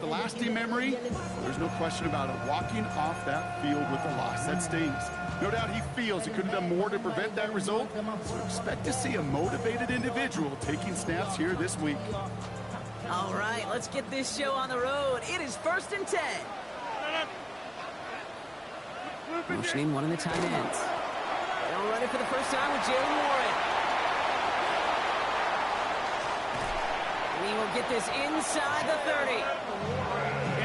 lasting memory, well, there's no question about it. Walking off that field with a loss, that stings. No doubt he feels he could have done more to prevent that result, so expect to see a motivated individual taking snaps here this week. All right, let's get this show on the road. It is 1st and 10. Motioning one of the tight ends. They'll run it for the first time with Jalen Warren. He will get this inside the 30.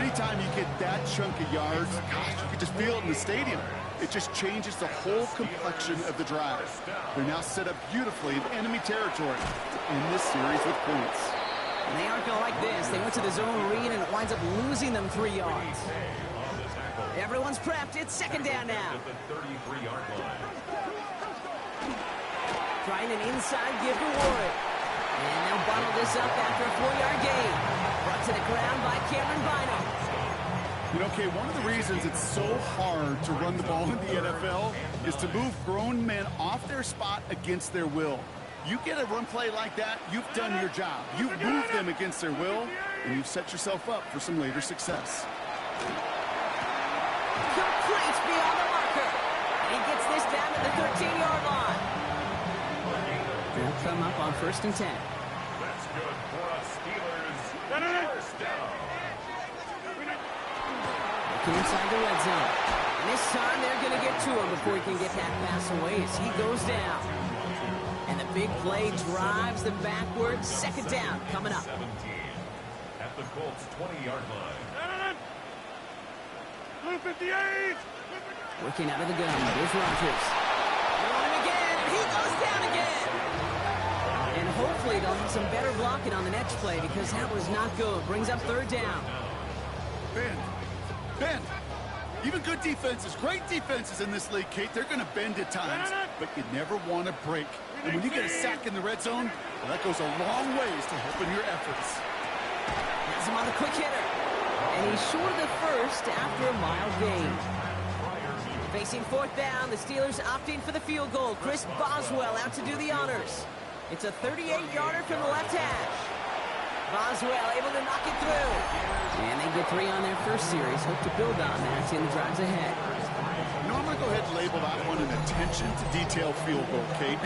Anytime you get that chunk of yards, gosh, you can just feel it in the stadium. It just changes the whole complexion of the drive. They're now set up beautifully in enemy territory to end this series with points. And they aren't going to like this. They went to the zone read, and it winds up losing them 3 yards. Everyone's prepped. It's 2nd down now. Trying an inside give to Warren. And they'll bottle this up after a 4-yard gain. Brought to the ground by Cameron Bynum. You know, Kay, one of the reasons it's so hard to run the ball in the NFL is to move grown men off their spot against their will. You get a run play like that, you've done your job. You've moved them against their will, and you've set yourself up for some later success. Complete beyond the marker. He gets this down to the 13-yard line. They'll come up on 1st and 10. That's good for us, Steelers. First down. Looking inside the red zone. And this time they're going to get to him before he can get that pass away as he goes down. And the big play drives them backwards. 2nd down coming up. 17 at the Colts 20-yard line. Blue 58. Working out of the gun. Here's Rodgers. Throwing him again, and he goes down again. And hopefully they'll have some better blocking on the next play because that was not good. Brings up 3rd down. Bend. Even good defenses, great defenses in this league, Kate, they're going to bend at times, but you never want to break. And when you get a sack in the red zone, well, that goes a long ways to helping your efforts. Has him on the quick hitter. And he's short of the first after a mild gain. Facing 4th down, the Steelers opting for the field goal. Chris Boswell out to do the honors. It's a 38-yarder from the left hash. Boswell able to knock it through. And they get 3 on their first series. Hope to build on that in the drives ahead. You know, I'm going to go ahead and label that one an attention to detail field goal, Kate.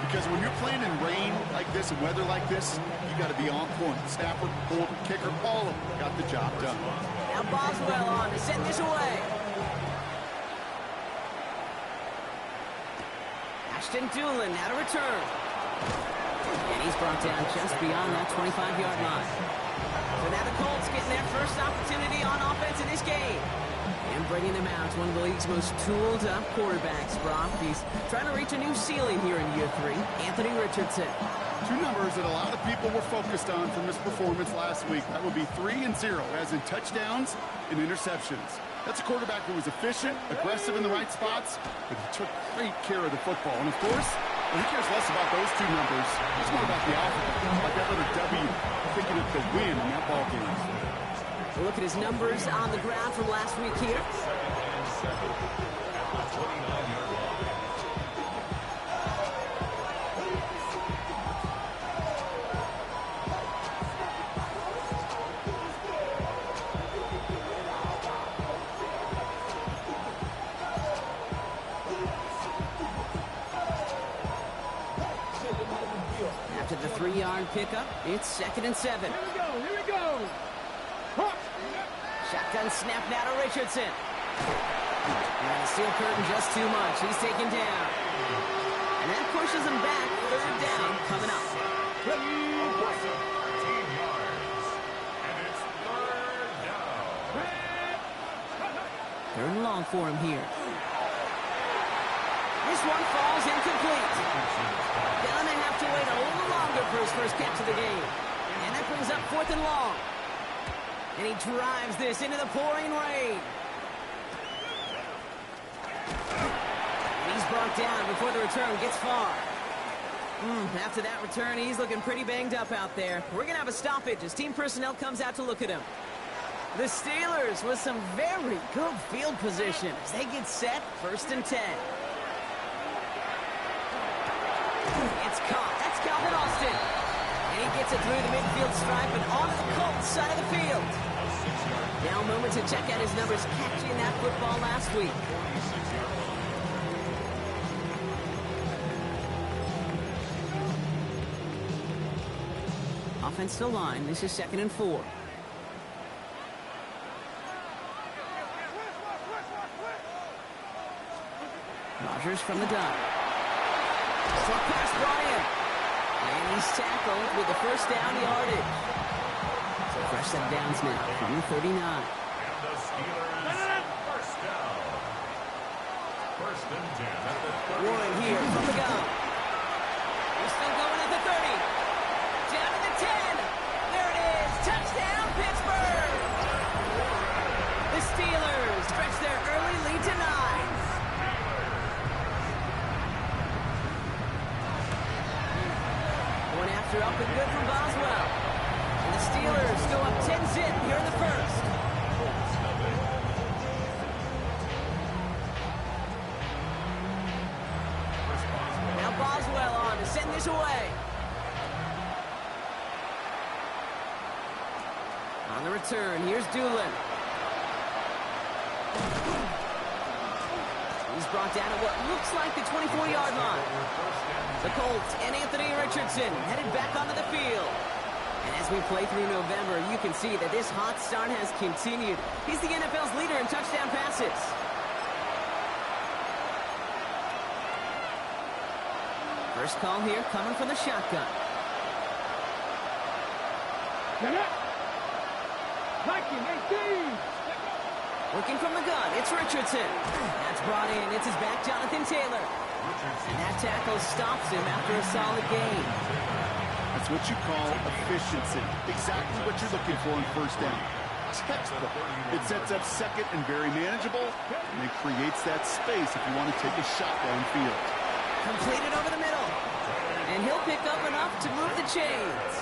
Because when you're playing in rain like this and weather like this, you got to be on point. Snapper, holder, kicker, all of them got the job done. Now Boswell on to send this away. Ashton Doolin now to return. And he's brought down just beyond that 25-yard line. So now the Colts getting their first opportunity on offense in this game. And bringing them out to one of the league's most tooled-up quarterbacks, Brock. He's trying to reach a new ceiling here in year 3. Anthony Richardson. 2 numbers that a lot of people were focused on from his performance last week. That would be 3 and 0, as in touchdowns and interceptions. That's a quarterback who was efficient, aggressive in the right spots, but he took great care of the football. And, of course, he cares less about those 2 numbers. It's more about the outcome, about that little W, picking up the win in that ball game. We'll look at his numbers on the ground from last week here. After the 3-yard pickup, it's 2nd and 7. Here we go. Shotgun snap now to Richardson. And the steel curtain just too much. He's taken down. And that pushes him back. 3rd down coming up. 13 yards. And it's 3rd down. 3rd and long for him here. This one falls incomplete. Gonna have to wait a little longer for his first catch of the game. And that brings up 4th and long. And he drives this into the pouring rain. And he's brought down before the return gets far. After that return, he's looking pretty banged up out there. We're going to have a stoppage as team personnel comes out to look at him. The Steelers with some very good field position as they get set 1st and 10. It's caught. That's Calvin Austin. And he gets it through the midfield stripe and onto the Colts side of the field. Now a moment to check out his numbers catching that football last week. Offensive line. This is 2nd and 4. Rodgers from the gun. Short pass brought in. And he's tackled with the first down yardage. So fresh set of downs now from the 39. And the Steelers first down. First and 10 at the 30. Warren here from the gun. He's still going at the 30. Down to the 10. There it is. Touchdown, Pittsburgh. The Steelers stretch their early lead to 9. One after up and good from Boswell. And the Steelers go up 10-zip here in the first. Now Boswell on to send this away. On the return, here's Doolin. He's brought down at what looks like the 24-yard line. The Colts and Anthony Richardson headed back onto the field. And as we play through November, you can see that this hot start has continued. He's the NFL's leader in touchdown passes. First call here coming from the shotgun. Working from the gun, it's Richardson. That's brought in. It's his back, Jonathan Taylor. And that tackle stops him after a solid gain. That's what you call efficiency. Exactly what you're looking for in first down. Textbook. It sets up second and very manageable, and it creates that space if you want to take a shot downfield. Completed over the middle. And he'll pick up enough to move the chains.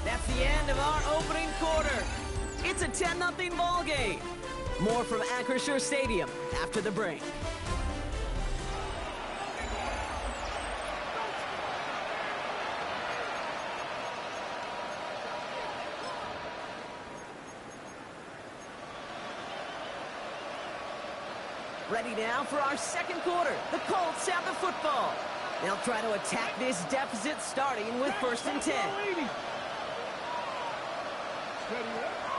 That's the end of our opening quarter. It's a 10-0 ball game. More from Acrisure Stadium after the break. Ready now for our second quarter. The Colts have the football. They'll try to attack this deficit starting with 1st and 10.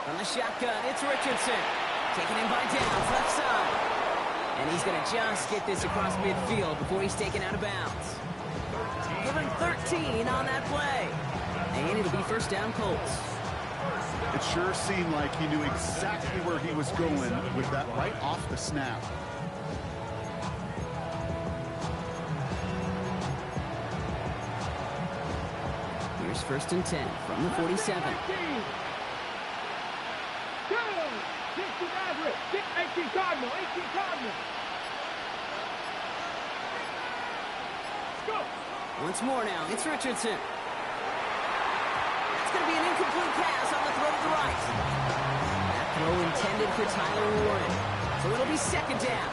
From the shotgun, it's Richardson. Taken in by Downs, left side. And he's going to just get this across midfield before he's taken out of bounds. Given 13 on that play. And it'll be first down Colts. It sure seemed like he knew exactly where he was going with that right off the snap. Here's 1st and 10 from the 47. 18 Cardinal. Go. Once more now, it's Richardson. It's going to be an incomplete pass on the throw to the right. That throw intended for Tyler Warren. So it'll be 2nd down.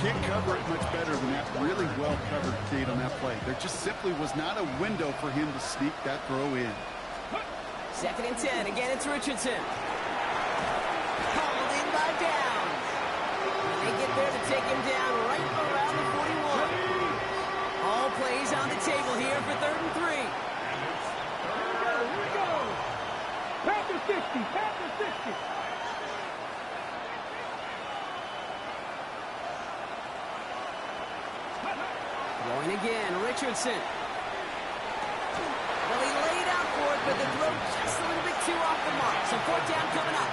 Can't cover it much better than that really well-covered Cade on that play. There just simply was not a window for him to sneak that throw in. 2nd and 10. Again, it's Richardson. Hauled in by Downs. And they get there to take him down right around the 41. All plays on the table here for 3rd and 3. Here we go. Panther 60. Panther 60. Going again, Richardson. Well, he laid out for it, but the throw just a little bit too off the mark. So 4th down coming up.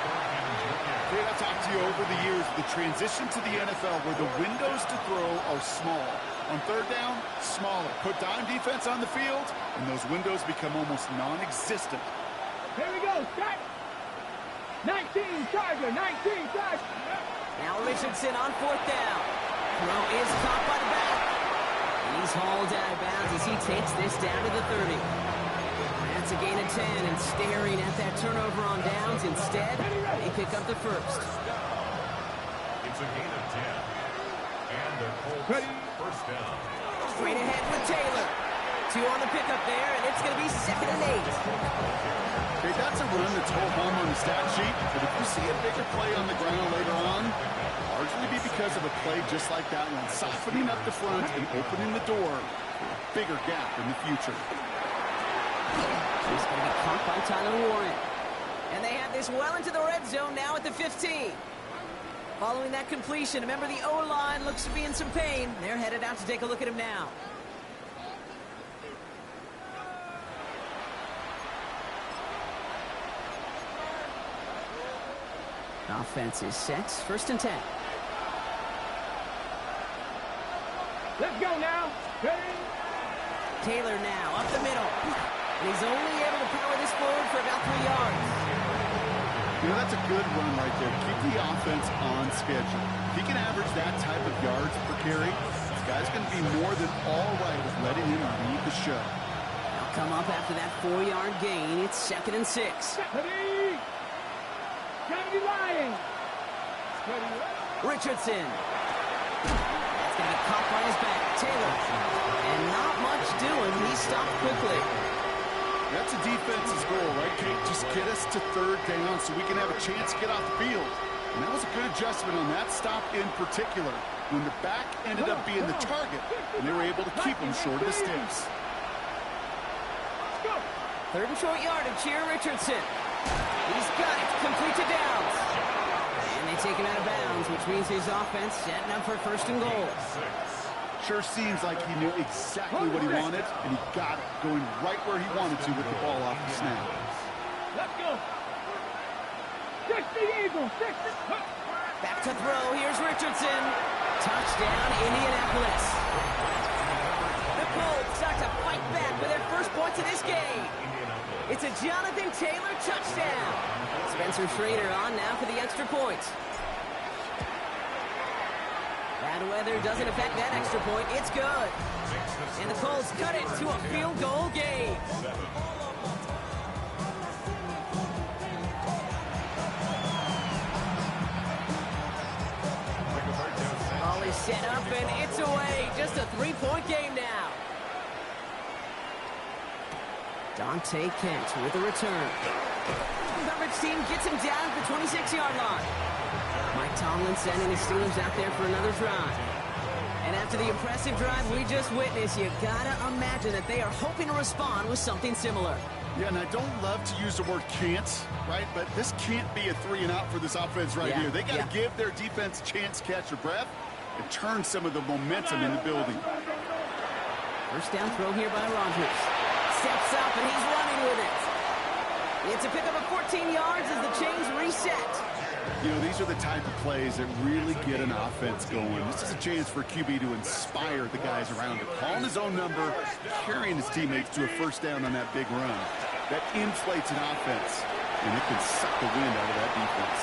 Hey, I've talked to you over the years, the transition to the NFL where the windows to throw are small. On 3rd down, smaller. Put dime defense on the field, and those windows become almost non-existent. Here we go. Start. 19 Charger. 19 Charger. Now Richardson on 4th down. Throw is caught by the back. He's hauled out of bounds as he takes this down to the 30. That's a gain of 10, and staring at that turnover on downs instead, they pick up the first. It's a gain of 10. And the Colts first down. Straight ahead with Taylor. 2 on the pickup there, and it's going to be 2nd and 8. Okay, that's a run that's hold home on the stat sheet, but if you see a bigger play on the ground later on, largely be because of a play just like that one, softening up the front and opening the door for a bigger gap in the future. He's going to be caught by Tyler Warren. And they have this well into the red zone now at the 15. Following that completion, remember the O-line looks to be in some pain. They're headed out to take a look at him now. Offense is set. 1st and 10. Let's go now. Ready? Taylor now up the middle. And he's only able to power this forward for about 3 yards. You know, that's a good run right there. Keep the offense on schedule. If he can average that type of yards per carry, this guy's going to be more than all right with letting him lead the show. They'll come up after that 4-yard gain. It's 2nd and 6. Ready? Gotta be lying. Ready? Richardson. That's going to be caught by his back. Taylor. And not much doing. He stopped quickly. That's a defense's goal, right, Kate? Just get us to 3rd down so we can have a chance to get off the field. And that was a good adjustment on that stop in particular, when the back ended up being the target, and they were able to keep him short of the sticks. 3rd and short yardage here, Richardson. He's got it, complete to Downs. And they take him out of bounds, which means his offense setting up for 1st and goal. Sure seems like he knew exactly what he wanted, and he got it, going right where he wanted to with the ball off the snap. Let's go. 60 Eagles. 60. Back to throw. Here's Richardson. Touchdown, Indianapolis. The Colts start to fight back with their first points of this game. It's a Jonathan Taylor touchdown. Spencer Schrader on now for the extra point. Bad weather doesn't affect that extra point. It's good. And the Colts cut it to a field goal game. Ball is set up, and it's away. Just a 3-point game now. Dante Kent with a return. Coverage team gets him down at the 26-yard line. Mike Tomlin sending his Steelers out there for another drive. And after the impressive drive we just witnessed, you gotta imagine that they are hoping to respond with something similar. Yeah, and I don't love to use the word can't, right? But this can't be a 3-and-out for this offense right here. They got to give their defense a chance to catch their breath and turn some of the momentum in the building. 1st down throw here by Rodgers. Steps up, and he's running with it. It's a pickup of 14 yards as the chains reset. You know, these are the type of plays that really get an offense going. This is a chance for QB to inspire the guys around him. Calling his own number, carrying his teammates to a 1st down on that big run. That inflates an offense, and it can suck the wind out of that defense.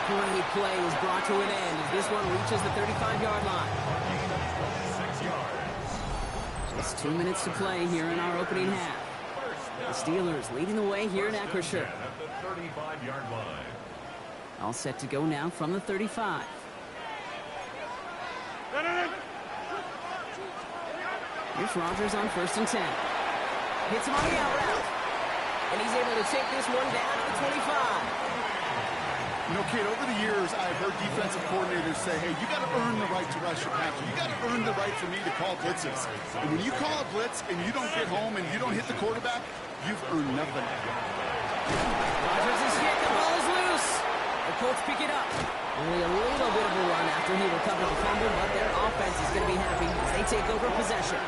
Great play is brought to an end as this one reaches the 35-yard line. 6 yards. Just 2 minutes to play here in our opening half. The Steelers leading the way here in Acrisure. At the 35-yard line. All set to go now from the 35. Here's Rodgers on 1st and 10. Hits him on the out route. And he's able to take this one down to the 25. You know, Kate, over the years, I've heard defensive coordinators say, hey, you got to earn the right to rush your passer. You got to earn the right for me to call blitzes. And when you call a blitz and you don't get home and you don't hit the quarterback, you've earned nothing. Rodgers is hit. The ball is loose. The Colts pick it up. Only a little bit of a run after he recovered the fumble, but their offense is going to be happy as they take over possession.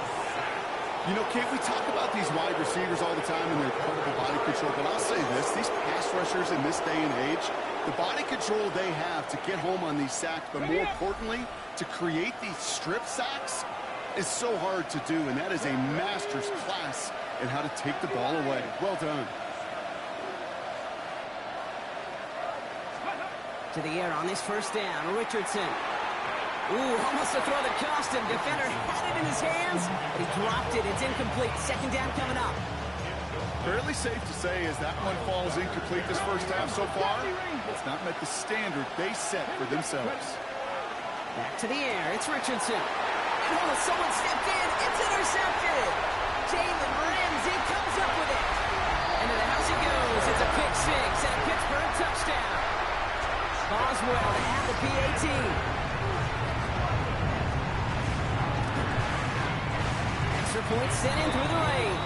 You know, Kate, we talk about these wide receivers all the time and their incredible body control, but I'll say this, these pass rushers in this day and age, the body control they have to get home on these sacks, but more importantly, to create these strip sacks is so hard to do, and that is a master's class in how to take the ball away. Well done. To the air on this 1st down, Richardson. Ooh, almost a throw that cost him. Defender had it in his hands, but he dropped it. It's incomplete. 2nd down coming up. Fairly safe to say as that one falls incomplete this 1st half so far, it's not met the standard they set for themselves. Back to the air. It's Richardson. Oh, someone stepped in. It's intercepted. Jalen Ramsey comes up with it. Into the house it goes. It's a pick six and a Pittsburgh touchdown. Boswell to have the PAT. Extra point sent in through the lane.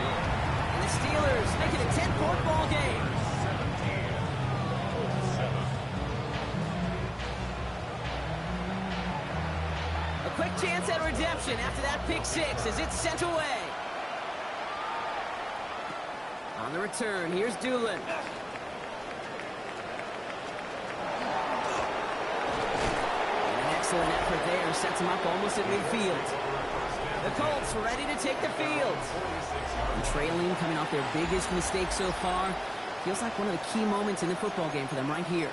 And the Steelers make it a 10-point ball game. A quick chance at redemption after that pick six as it's sent away. On the return, here's Doolin. Excellent effort there. Sets him up almost at midfield. The Colts ready to take the field. And trailing, coming off their biggest mistake so far. Feels like one of the key moments in the football game for them right here.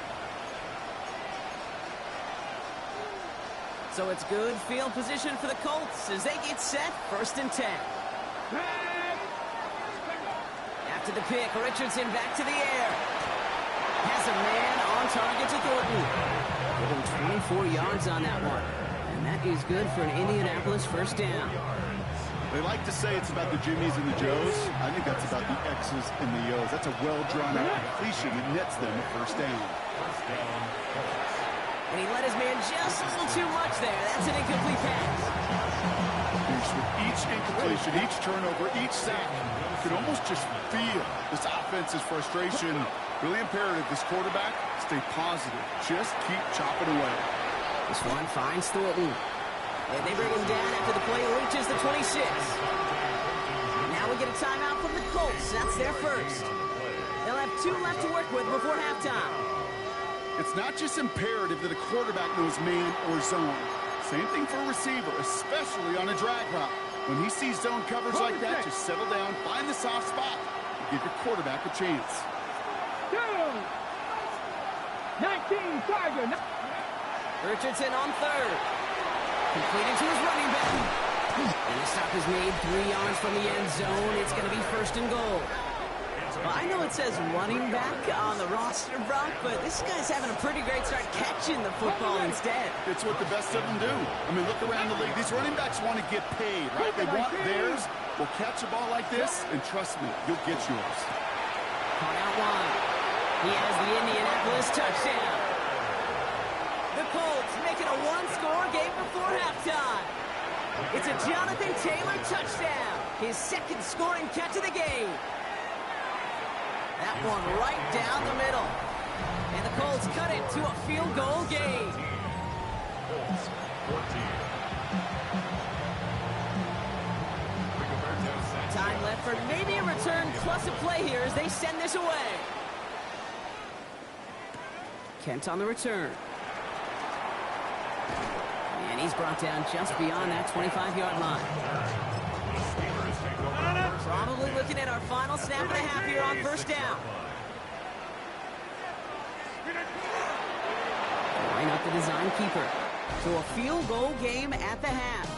So it's good field position for the Colts as they get set. 1st and 10. After the pick, Richardson back to the air. Has a man on target to Thornton. Over 24 yards on that one. And that is good for an Indianapolis 1st down. They like to say it's about the Jimmies and the Joes. I think that's about the X's and the O's. That's a well-drawn-out completion that nets them a 1st down. And he let his man just a little too much there. That's an incomplete pass. With each incompletion, each turnover, each sack, you can almost just feel this offense's frustration. Really imperative, this quarterback, stay positive. Just keep chopping away. This one finds Thornton. And they bring him down after the play reaches the 26. Now we get a timeout from the Colts. That's their first. They'll have 2 left to work with before halftime. It's not just imperative that a quarterback knows man or zone. Same thing for a receiver, especially on a drag route. When he sees zone coverage like that, just settle down, find the soft spot, and give your quarterback a chance. 19 Charger. Richardson on 3rd. Completed to his running back. And the stop is made 3 yards from the end zone. It's going to be 1st and goal. Well, I know it says running back on the roster, Brock, but this guy's having a pretty great start catching the football instead. It's what the best of them do. I mean, look around the league. These running backs want to get paid, right? They want theirs. Well, catch a ball like this, and trust me, you'll get yours. Caught out wide. He has the Indianapolis touchdown. The Colts making a 1-score game before halftime. It's a Jonathan Taylor touchdown. His 2nd scoring catch of the game. That one right down the middle. And the Colts cut it to a field goal game. Time left for maybe a return plus a play here as they send this away. Kent on the return. And he's brought down just beyond that 25-yard line. Probably looking at our final snap and a half here on 1st down. Line up the design keeper. So a field goal game at the half.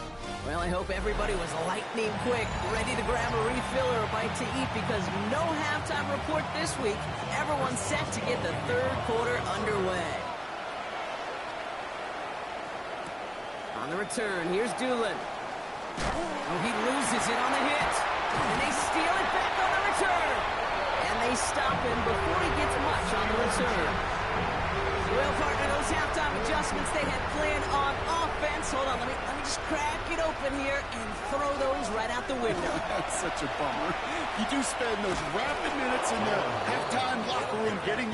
Well, I hope everybody was lightning quick, ready to grab a refill or a bite to eat because no halftime report this week. Everyone's set to get the 3rd quarter underway. On the return, here's Doolin. Oh, he loses it on the hit. And they steal it back on the return. And they stop him before he gets much on the return. Well, partner, those halftime adjustments they had planned on offense. Hold on, let me just crack it open here and throw those right out the window. That's such a bummer. You do spend those rapid minutes in the halftime locker room getting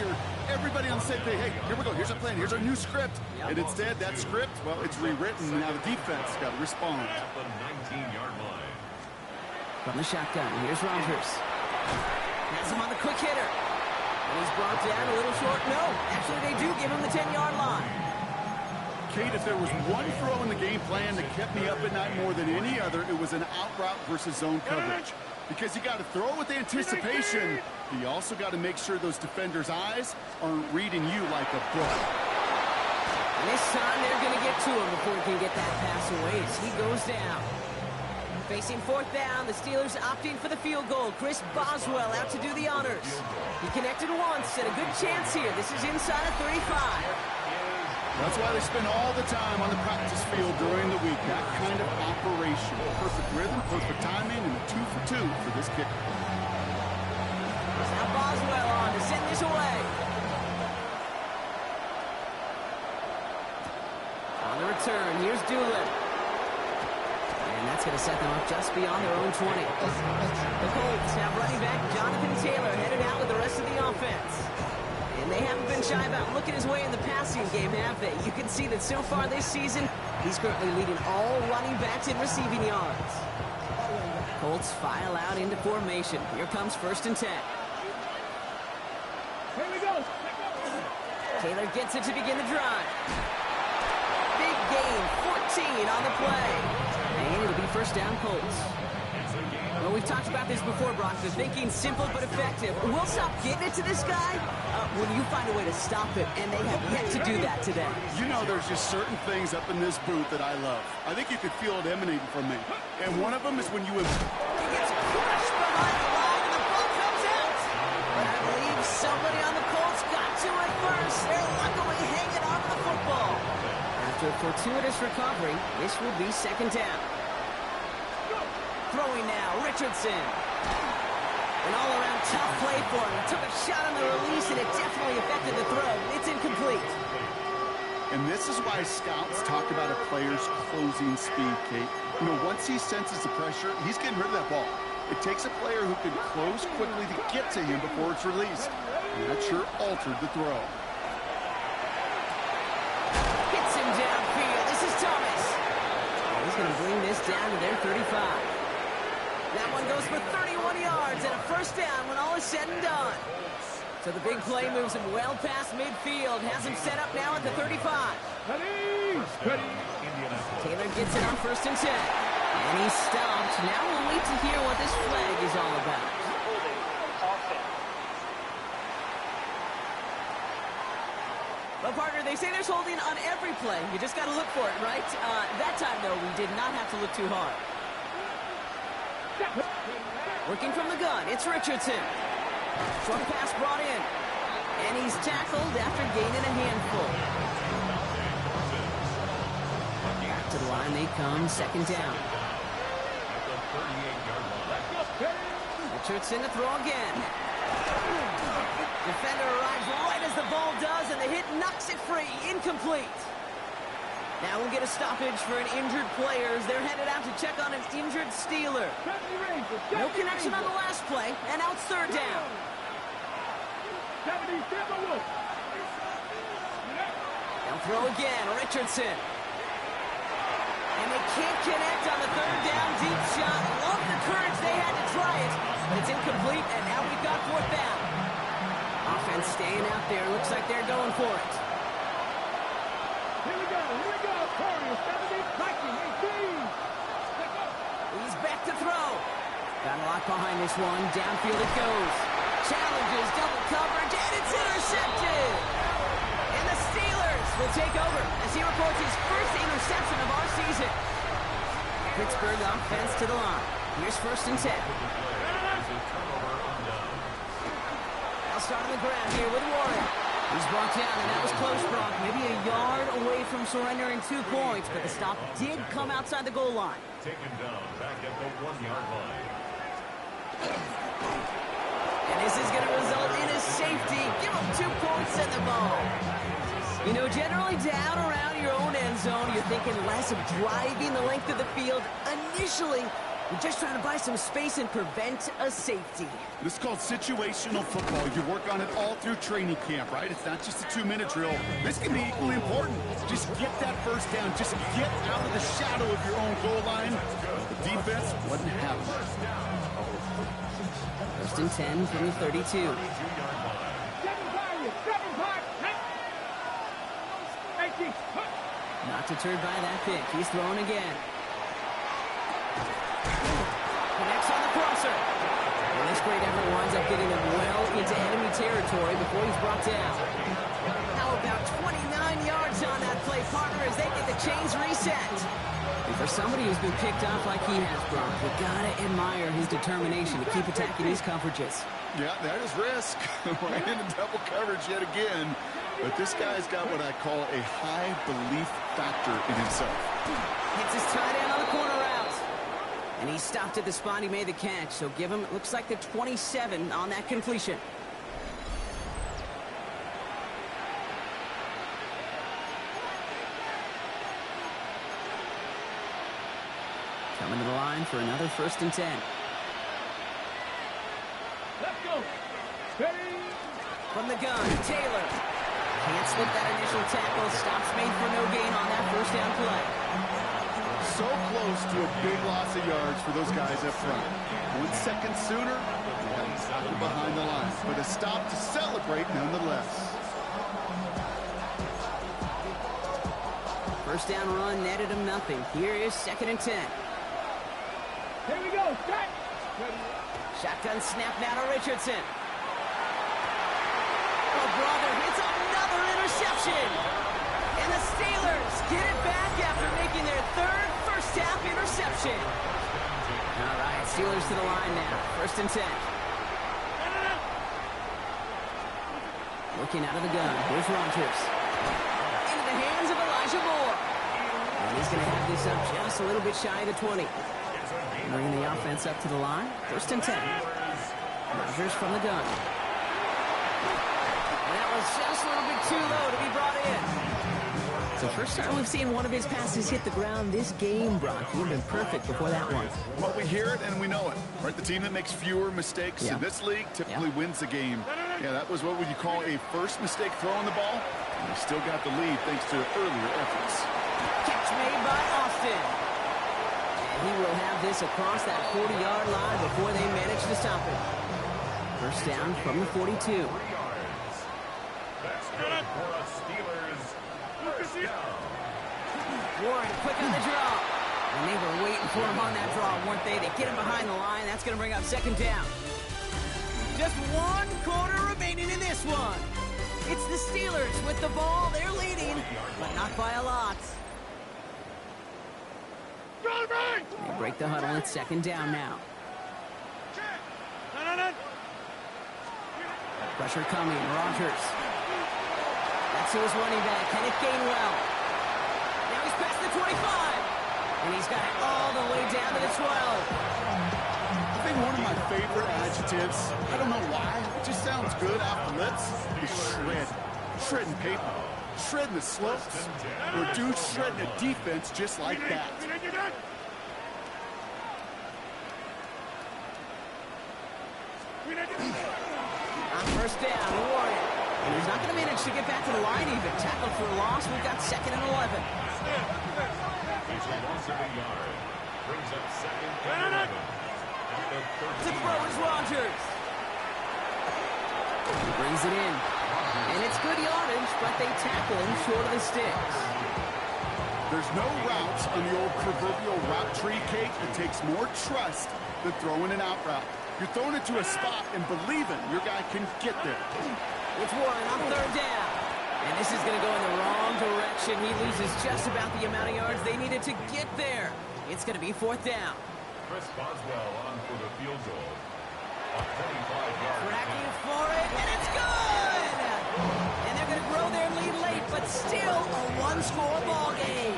everybody on the same page. Hey, here we go. Here's our plan. Here's our new script. And instead, that script, well, it's rewritten. Now the defense got to respond. At the 19-yard line. From the shotgun, here's Rogers. Has him on the quick hitter. And he's brought down a little short. No, actually they do give him the 10-yard line. Kate, if there was one throw in the game plan that kept me up at night more than any other, it was an out route versus zone coverage. Because you got to throw with anticipation, but you also got to make sure those defenders' eyes aren't reading you like a book. And this time they're going to get to him before he can get that pass away as he goes down. Facing 4th down, the Steelers opting for the field goal. Chris Boswell out to do the honors. He connected once and a good chance here. This is inside of 35. That's why they spend all the time on the practice field during the week. That kind of operation. Perfect rhythm, perfect timing, and a 2 for 2 for this kicker. Now Boswell on to send this away. On the return, here's Doolin. And that's going to set them up just beyond their own 20. The Colts have running back Jonathan Taylor headed out with the rest of the offense. And they haven't been shy about looking his way in the passing game, have they? You can see that so far this season, he's currently leading all running backs in receiving yards. Colts file out into formation. Here comes 1st and 10. Here we go. Taylor gets it to begin the drive. Big gain, 14 on the play. And it'll be 1st down Colts. Well, we've talked about this before, Brock. The thinking simple but effective. We'll stop getting it to this guy when you find a way to stop it, and they have yet to do that today. You know, there's just certain things up in this booth that I love. I think you could feel it emanating from me. And one of them is when you... He gets crushed behind the line, and the ball comes out. But I believe somebody on the Colts got to it first. They're luckily hanging on to the football. After a fortuitous recovery, this will be 2nd down. Throwing now, Richardson. An all-around tough play for him. He took a shot on the release, and it definitely affected the throw. It's incomplete. And this is why scouts talk about a player's closing speed, Kate. You know, once he senses the pressure, he's getting rid of that ball. It takes a player who can close quickly to get to him before it's released. And that sure altered the throw. Hits him downfield. This is Thomas. He's going to bring this down to their 35. That one goes for 31 yards and a 1st down when all is said and done. So the big play moves him well past midfield. Has him set up now at the 35. Taylor gets it on 1st and 10. And he's stopped. Now we'll wait to hear what this flag is all about. Well, partner, they say there's holding on every play. You just got to look for it, right? That time, though, we did not have to look too hard. Working from the gun, it's Richardson. Short pass brought in. And he's tackled after gaining a handful. Back to the line they come, 2nd down. Richardson to throw again. Defender arrives right as the ball does, and the hit knocks it free. Incomplete. Now we'll get a stoppage for an injured player as they're headed out to check on an injured Steeler. No connection on the last play, and now it's 3rd down. They'll throw again, Richardson. And they can't connect on the 3rd down deep shot. Love the courage they had to try it. It's incomplete, and now we've got 4th down. Offense staying out there. Looks like they're going for it. Here we go. Corey, 70, Viking, 18. He's back to throw. Got a lot behind this one. Downfield it goes. Challenges, double coverage, and it's intercepted. And the Steelers will take over as he reports his first interception of our season. Pittsburgh offense to the line. Here's 1st and 10. They'll start on the ground here with Warren. He's brought down, and that was close, Brock. Maybe a yard away from surrendering 2 points, but the stop did come outside the goal line. Taken down back at the 1-yard line. And this is going to result in a safety. Give him 2 points and the ball. You know, generally down around your own end zone, you're thinking less of driving the length of the field. Initially, you're just trying to buy some space and prevent a safety. This is called situational football. You work on it all through training camp, right? It's not just a 2-minute drill. This can be equally important. Just get that 1st down. Just get out of the shadow of your own goal line. The defense wasn't having it. 1st and 10 from the 32. Not deterred by that pick. He's thrown again. Connects on the crosser. And this great effort winds up getting him well into enemy territory before he's brought down. How about 29 yards on that play partner, as they get the chains reset. And for somebody who's been picked off like he has, Brock, you gotta admire his determination to keep attacking these coverages. Yeah, that is risk. Ran into double coverage yet again. But this guy's got what I call a high belief factor in himself. Hits his tight end on the corner route. And he stopped at the spot he made the catch. So give him, it looks like the 27 on that completion. Coming to the line for another 1st and 10. Let's go. Ready? From the gun, Taylor. Can't slip that initial tackle. Stops made for no gain on that 1st down play. So close to a big loss of yards for those guys up front. 1 second sooner, and behind the line. But a stop to celebrate nonetheless. 1st down run netted him nothing. Here is 2nd and 10. Here we go. Start. Shotgun snap now to Richardson. Oh, brother, it's another interception. And the Steelers get it back after making their 3rd first-half interception. All right, Steelers to the line now. 1st and 10. Looking out of the gun. Here's Rodgers. Into the hands of Elijah Moore. And he's going to have this up just a little bit shy of the 20. Bringing the offense up to the line. 1st and 10. Rodgers from the gun. And that was just a little bit too low to be brought in. So first time we've seen one of his passes hit the ground this game, Brock. He'd been perfect before that one. Well, we hear it and we know it. Right? The team that makes fewer mistakes in this league typically wins the game. Yeah, that was what would you call a first mistake throwing the ball. And they still got the lead thanks to earlier efforts. Catch made by Austin. He will have this across that 40-yard line before they manage to stop it. 1st down from the 42. That's good for us Steelers. First down. Warren quick on the draw. And they were waiting for him on that draw, weren't they? They get him behind the line. That's going to bring up 2nd down. Just 1 quarter remaining in this one. It's the Steelers with the ball. They're leading, but not by a lot. They break the huddle. It's 2nd down now. Pressure coming. Rodgers. That's who is running back. Kenneth Gainwell. Now he's past the 25. And he's got it all the way down to the 12. I think one of my favorite adjectives, I don't know why, it just sounds good off the lips, is shred. Shredding paper. Shredding the slopes. Or dude shredding a defense just like that. On 1st down, Warren. And he's not going to manage to get back to the line even. Tackled for a loss. We've got 2nd and 11. He's a loss of a yard. Brings up 2nd and 11. To throw is Rodgers. He brings it in. And it's good yardage, but they tackle him short of the sticks. There's no route on the old proverbial route tree, Kate. It takes more trust than throwing an out route. You're throwing it to a spot and believing your guy can get there. It's Warren on 3rd down. And this is going to go in the wrong direction. He loses just about the amount of yards they needed to get there. It's going to be 4th down. Chris Boswell on for the field goal. A 35-yard. Tracking for it, and it's good! And they're going to grow their lead late, but still a 1-score ball game.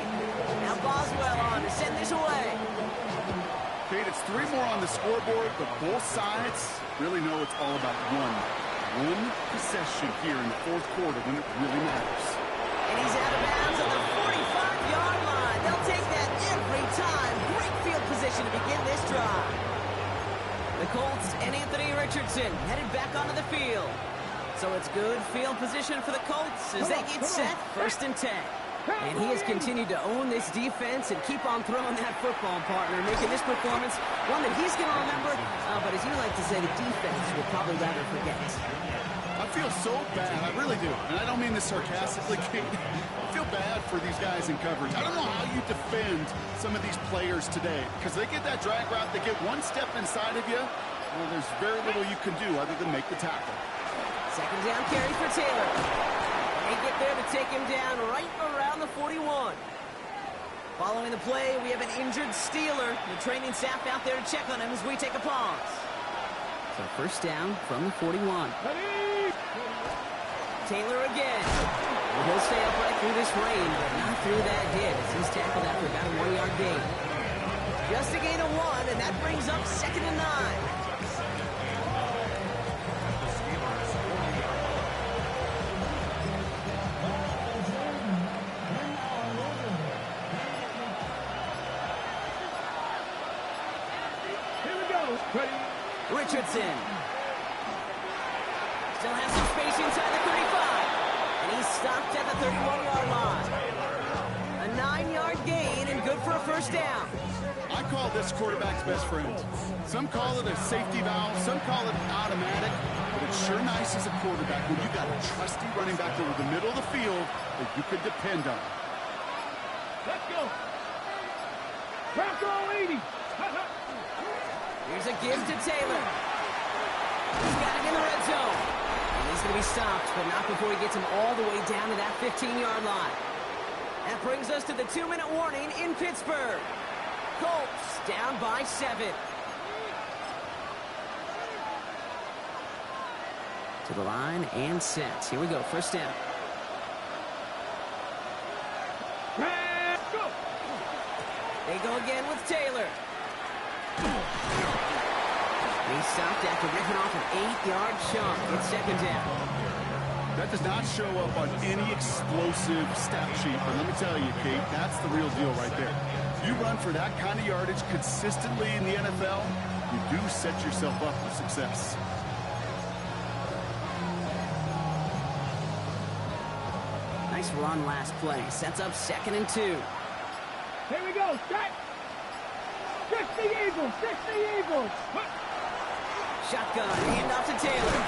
Now Boswell on to send this away. Kate, it's 3 more on the scoreboard, but both sides really know it's all about one possession here in the 4th quarter when it really matters. And he's out of bounds on the 45-yard line. They'll take that every time. Great field position to begin this drive. The Colts and Anthony Richardson headed back onto the field. So it's good field position for the Colts as they get set. 1st and 10. And he has continued to own this defense and keep on throwing that football, partner, making this performance one that he's going to remember. But as you like to say, the defense will probably rather forget. I feel so bad. I really do. And I don't mean this sarcastically, Kate. I feel bad for these guys in coverage. I don't know how you defend some of these players today because they get that drag route. They get one step inside of you. Well, there's very little you can do other than make the tackle. 2nd down carry for Taylor. They get there to take him down right around the 41. Following the play, we have an injured Steeler. The training staff out there to check on him as we take a pause. So first down from the 41. Taylor again. He'll stay upright through this rain, but not through that hit as he's tackled after about a 1-yard gain. Just a gain of 1, and that brings up 2nd and 9. Richardson. Still has some space inside the 35. And he's stopped at the 31-yard line. A 9-yard gain and good for a first down. I call this quarterback's best friend. Some call it a safety valve, some call it automatic, but it's sure nice as a quarterback when you got a trusty running back over the middle of the field that you could depend on. Let's go. Bronco 80. Here's a give to Taylor. He's got it in the red zone. And he's going to be stopped, but not before he gets him all the way down to that 15-yard line. That brings us to the 2-minute warning in Pittsburgh. Colts down by 7. To the line and set. Here we go, first down. Let's go. They go again with Taylor. He stopped after ripping off an 8-yard chunk. It's 2nd down. That does not show up on any explosive stat sheet, but let me tell you, Kate, that's the real deal right there. You run for that kind of yardage consistently in the NFL, you do set yourself up for success. Nice run last play. Sets up 2nd and 2. Here we go. Set. 60 Eagles. 60 Eagles. Shotgun, handoff to Taylor.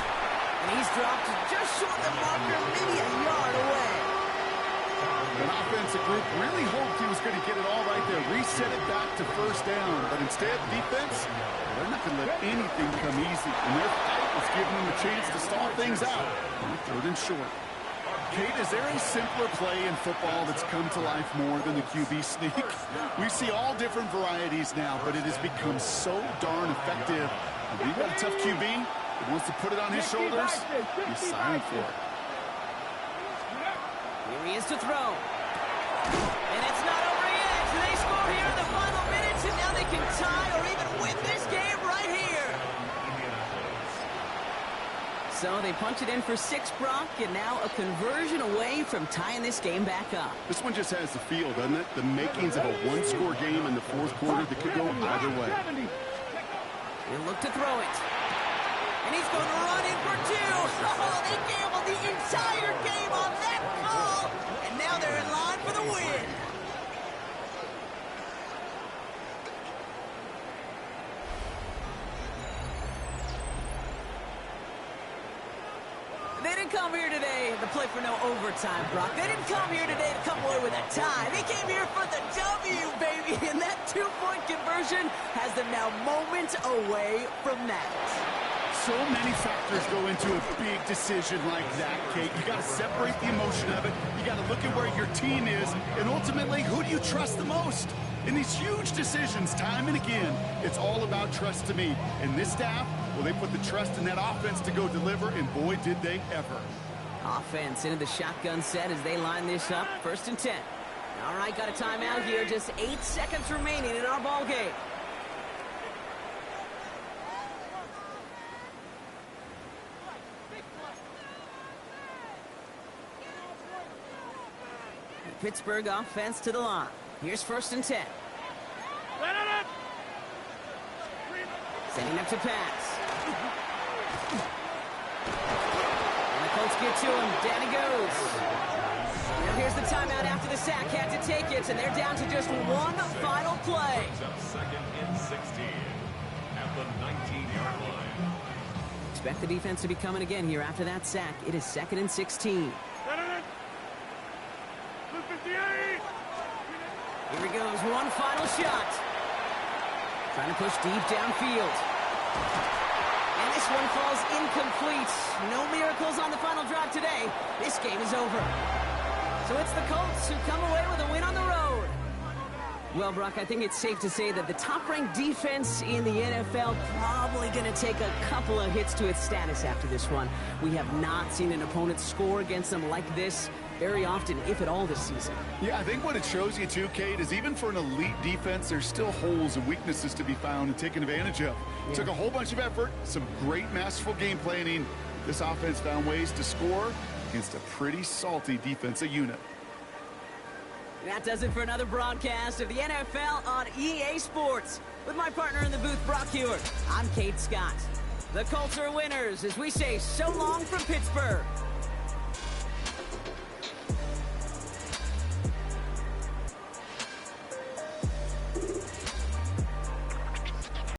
And he's dropped just short of the marker, maybe a yard away. An offensive group really hoped he was going to get it all right there, reset it back to first down. But instead, defense, they're not going to let anything come easy. And their fight was giving them a chance to stall things out. 3rd and short. Kate, is there a simpler play in football that's come to life more than the QB sneak? We see all different varieties now, but it has become so darn effective. If you've got a tough QB that wants to put it on his shoulders, you sign for it. Here he is to throw. And it's not over yet. So they score here in the final minutes, and now they can tie or even win this game right here. So they punch it in for 6, Brock, and now a conversion away from tying this game back up. This one just has the feel, doesn't it? The makings of a one-score game in the 4th quarter that could go either way. He'll look to throw it. And he's going to run in for 2. Oh, they gambled the entire game on that call. And now they're in line for the win. They didn't come here today to play for no overtime, Brock. They didn't come here today to come away with a tie. They came here for the W, baby. And that 2-point conversion has them now moments away from that. So many factors go into a big decision like that, Kate. You got to separate the emotion of it. You got to look at where your team is. And ultimately, who do you trust the most? In these huge decisions, time and again, it's all about trust to me. And this staff, well, they put the trust in that offense to go deliver, and boy, did they ever. Offense into the shotgun set as they line this up. 1st and 10. All right, got a timeout here. Just 8 seconds remaining in our ball game. The Pittsburgh offense to the line. Here's 1st and 10. Setting up to pass. And the Colts get to him. Down he goes. Now here's the timeout after the sack. Had to take it, and they're down to just one final play. 2nd and 16 at the 19-yard line. Expect the defense to be coming again here after that sack. It is 2nd and 16. Here he goes, one final shot. Trying to push deep downfield. And this one falls incomplete. No miracles on the final drive today. play, this game is over. So it's the Colts who come away with a win on the road. Well, Brock, I think it's safe to say that the top-ranked defense in the NFL probably going to take a couple of hits to its status after this one. We have not seen an opponent score against them like this very often, if at all, this season. Yeah, I think what it shows you, too, Kate, is even for an elite defense, there's still holes and weaknesses to be found and taken advantage of. Yeah. Took a whole bunch of effort, some great masterful game planning. This offense found ways to score against a pretty salty defensive unit. That does it for another broadcast of the NFL on EA Sports. With my partner in the booth, Brock Hewitt, I'm Kate Scott. The Colts are winners as we say so long from Pittsburgh.